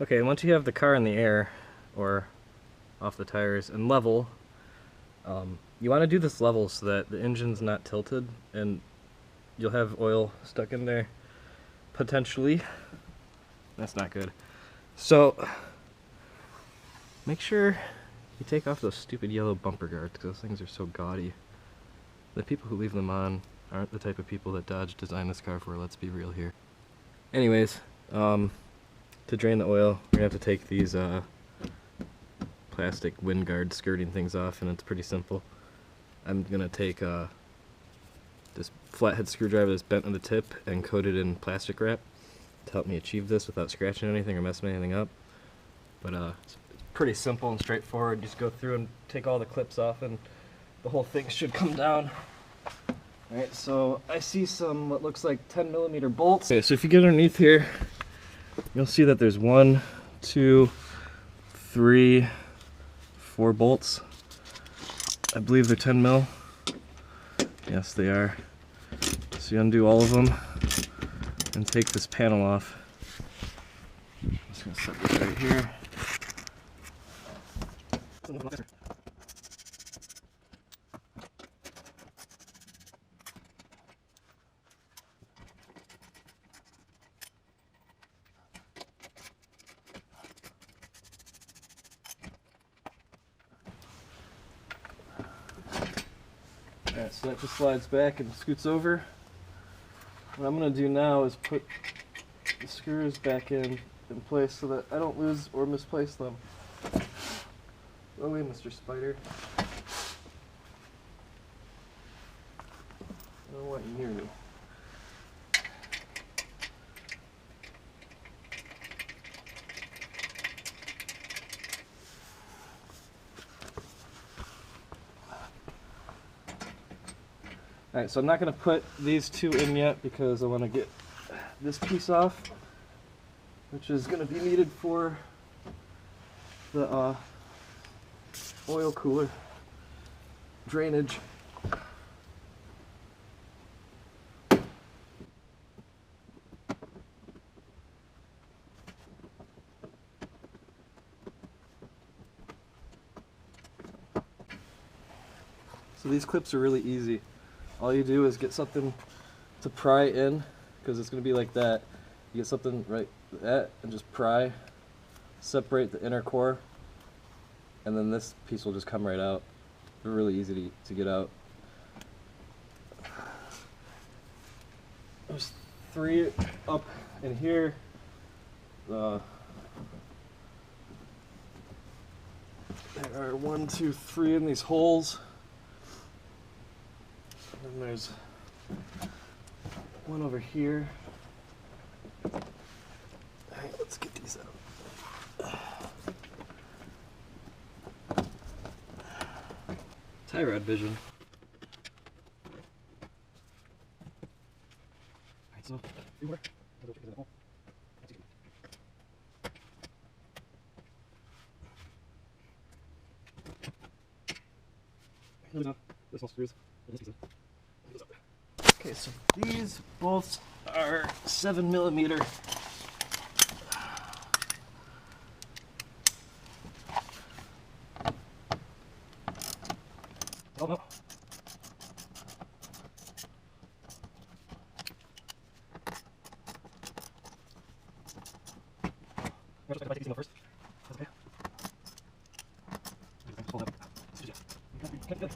Okay, once you have the car in the air, or off the tires, and level, you want to do this level so that the engine's not tilted, and you'll have oil stuck in there, potentially. That's not good. So, make sure you take off those stupid yellow bumper guards, because those things are so gaudy. The people who leave them on aren't the type of people that Dodge designed this car for, let's be real here. Anyways, to drain the oil, we're going to have to take these plastic wind guard skirting things off, and it's pretty simple. I'm going to take this flathead screwdriver that's bent on the tip and coat it in plastic wrap to help me achieve this without scratching anything or messing anything up. But it's pretty simple and straightforward. Just go through and take all the clips off and the whole thing should come down. Alright, so I see some what looks like 10mm bolts. Okay, so if you get underneath here, you'll see that there's 1, 2, 3, 4 bolts. I believe they're 10mm. Yes, they are. So you undo all of them and take this panel off. I'm just going to set this right here. Alright, so that just slides back and scoots over. What I'm going to do now is put the screws back in place so that I don't lose or misplace them. Go away, Mr. Spider. I don't want you near me. Alright, so I'm not going to put these two in yet because I want to get this piece off, which is going to be needed for the oil cooler drainage. So these clips are really easy. All you do is get something to pry in, because it's going to be like that. You get something right that and just pry, separate the inner core, and then this piece will just come right out. They're really easy to get out. There's 3 up in here. There are 1, 2, 3 in these holes. And then there's one over here. Alright, let's get these out. Tie rod vision. Alright, so everywhere. This one screws. Okay, so these bolts are 7mm. Oh no. I'm just going to take these in first. That's okay. Hold up. Good.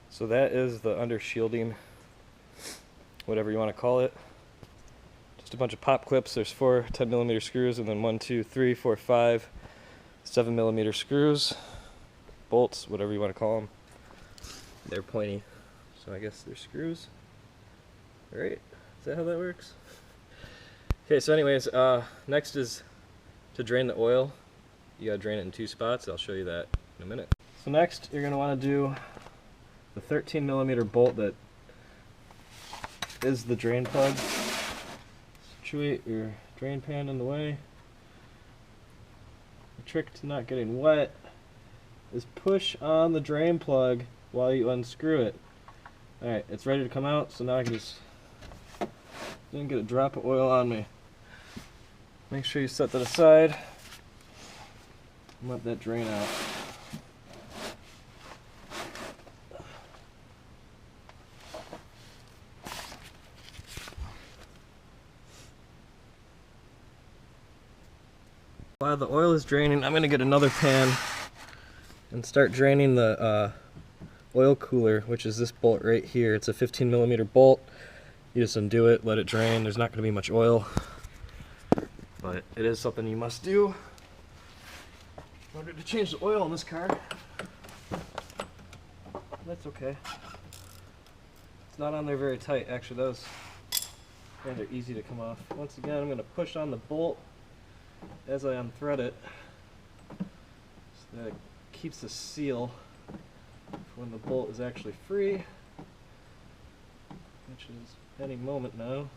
So that is the under shielding, whatever you want to call it. Just a bunch of pop clips. There's 4 10mm screws, and then 1, 2, 3, 4, 5 7mm screws, bolts, whatever you want to call them. They're pointy, so I guess they're screws. Right? Is that how that works? Okay, so anyways, next is to drain the oil. You gotta drain it in 2 spots. I'll show you that in a minute. So next, you're gonna want to do the 13mm bolt that is the drain plug. Situate your drain pan in the way. The trick to not getting wet is push on the drain plug while you unscrew it. Alright, it's ready to come out, so now I can just didn't get a drop of oil on me. Make sure you set that aside and let that drain out. While the oil is draining, I'm going to get another pan and start draining the oil cooler, which is this bolt right here. It's a 15mm bolt. You just undo it, let it drain. There's not going to be much oil, but it is something you must do in order to change the oil in this car. That's okay. It's not on there very tight. Actually, those are easy to come off. Once again, I'm going to push on the bolt as I unthread it, so that it keeps a seal for when the bolt is actually free, which is any moment now.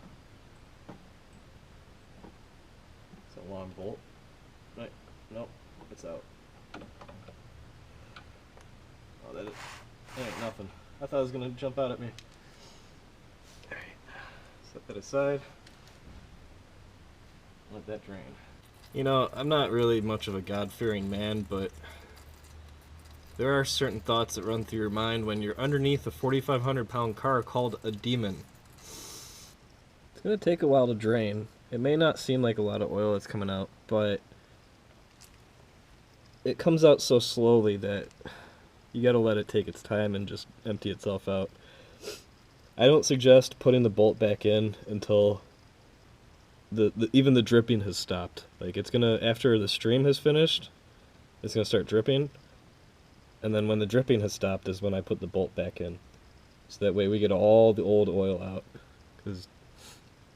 It's a long bolt. Right? Nope, it's out. Oh, that ain't nothing. I thought it was gonna jump out at me. Alright, set that aside. Let that drain. You know, I'm not really much of a God-fearing man, but there are certain thoughts that run through your mind when you're underneath a 4,500-pound car called a demon. It's going to take a while to drain. It may not seem like a lot of oil that's coming out, but it comes out so slowly that you got to let it take its time and just empty itself out. I don't suggest putting the bolt back in until even the dripping has stopped. Like, it's gonna, after the stream has finished, it's gonna start dripping, and then when the dripping has stopped is when I put the bolt back in. So that way we get all the old oil out. Because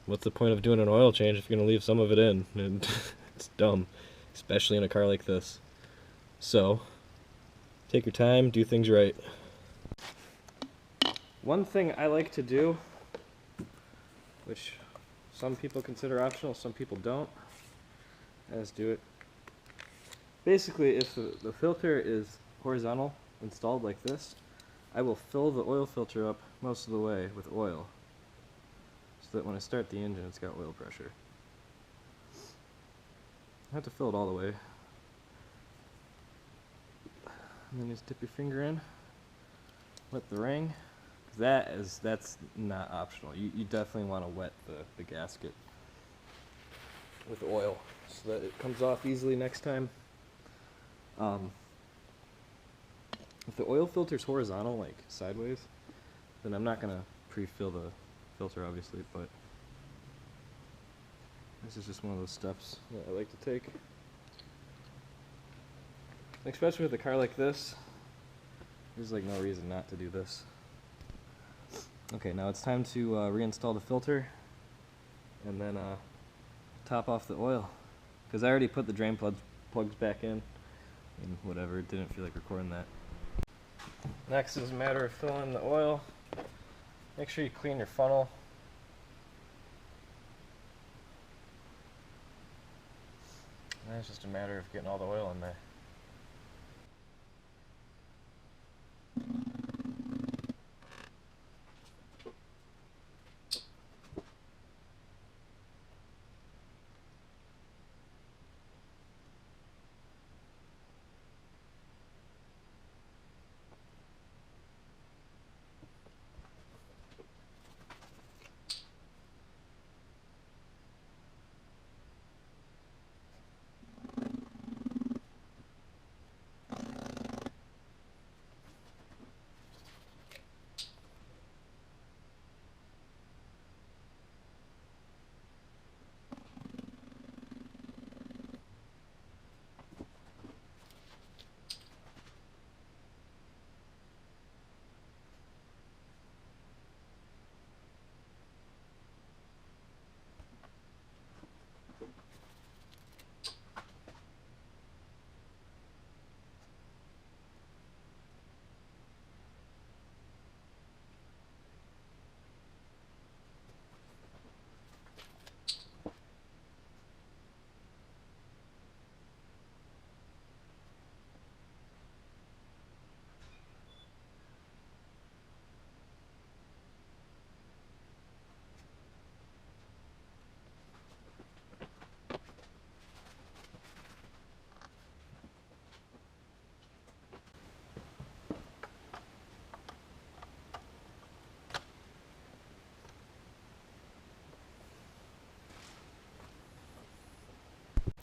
what's the point of doing an oil change if you're gonna leave some of it in? And it's dumb, especially in a car like this. So, take your time, do things right. One thing I like to do, which some people consider optional, some people don't, as do it. Basically, if the filter is horizontal, installed like this, I will fill the oil filter up most of the way with oil, so that when I start the engine, it's got oil pressure. I have to fill it all the way. And then just dip your finger in, wet the ring. That's not optional. You definitely want to wet the gasket with oil so that it comes off easily next time. If the oil filter is horizontal, like sideways, then I'm not going to pre-fill the filter, obviously, but this is just one of those steps that I like to take. Especially with a car like this, there's like no reason not to do this. Okay, now it's time to reinstall the filter and then top off the oil, because I already put the drain plugs back in and whatever, it didn't feel like recording that. Next is a matter of filling the oil. Make sure you clean your funnel. And it's just a matter of getting all the oil in there.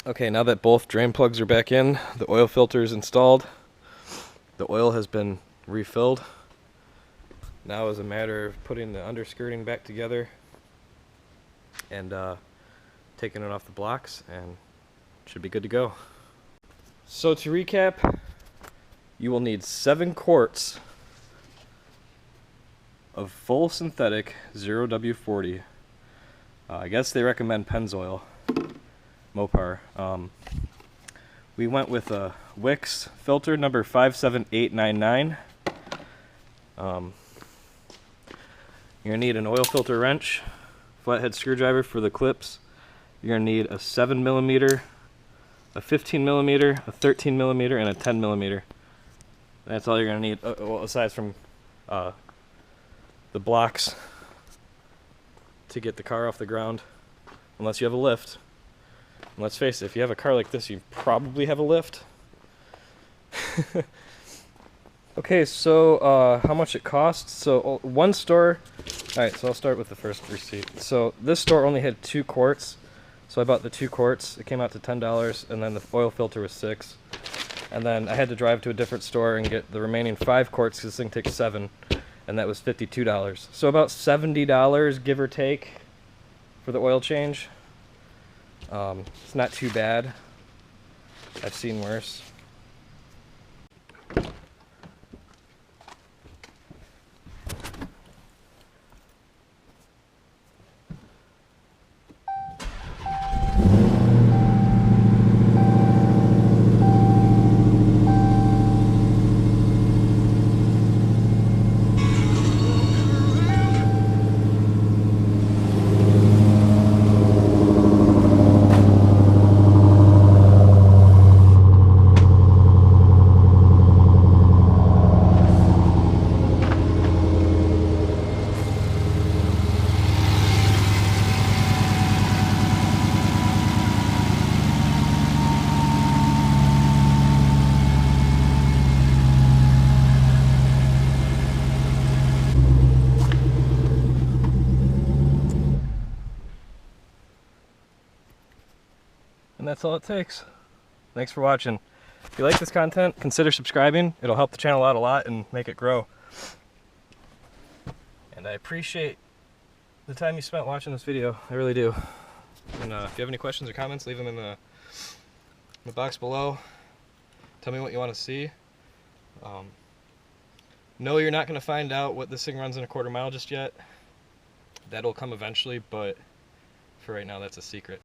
Okay, now that both drain plugs are back in, the oil filter is installed, the oil has been refilled. Now is a matter of putting the underskirting back together and taking it off the blocks, and it should be good to go. So to recap, you will need 7 quarts of full synthetic 0W40. I guess they recommend Pennzoil, Mopar. We went with a Wix filter number 57899. You're going to need an oil filter wrench, flathead screwdriver for the clips. You're going to need a 7mm, a 15mm, a 13mm, and a 10mm. That's all you're going to need, well, aside from the blocks to get the car off the ground, unless you have a lift. And let's face it, if you have a car like this, you probably have a lift. Okay, so how much it costs? So one store, alright, so I'll start with the first receipt. So this store only had 2 quarts, so I bought the 2 quarts. It came out to $10, and then the oil filter was $6. And then I had to drive to a different store and get the remaining 5 quarts because this thing takes 7, and that was $52. So about $70, give or take, for the oil change. It's not too bad. I've seen worse. And that's all it takes. Thanks for watching. If you like this content, consider subscribing. It'll help the channel out a lot and make it grow. And I appreciate the time you spent watching this video. I really do. And if you have any questions or comments, leave them in the box below. Tell me what you want to see. No, you're not going to find out what this thing runs in a quarter mile just yet. That'll come eventually, but for right now, that's a secret.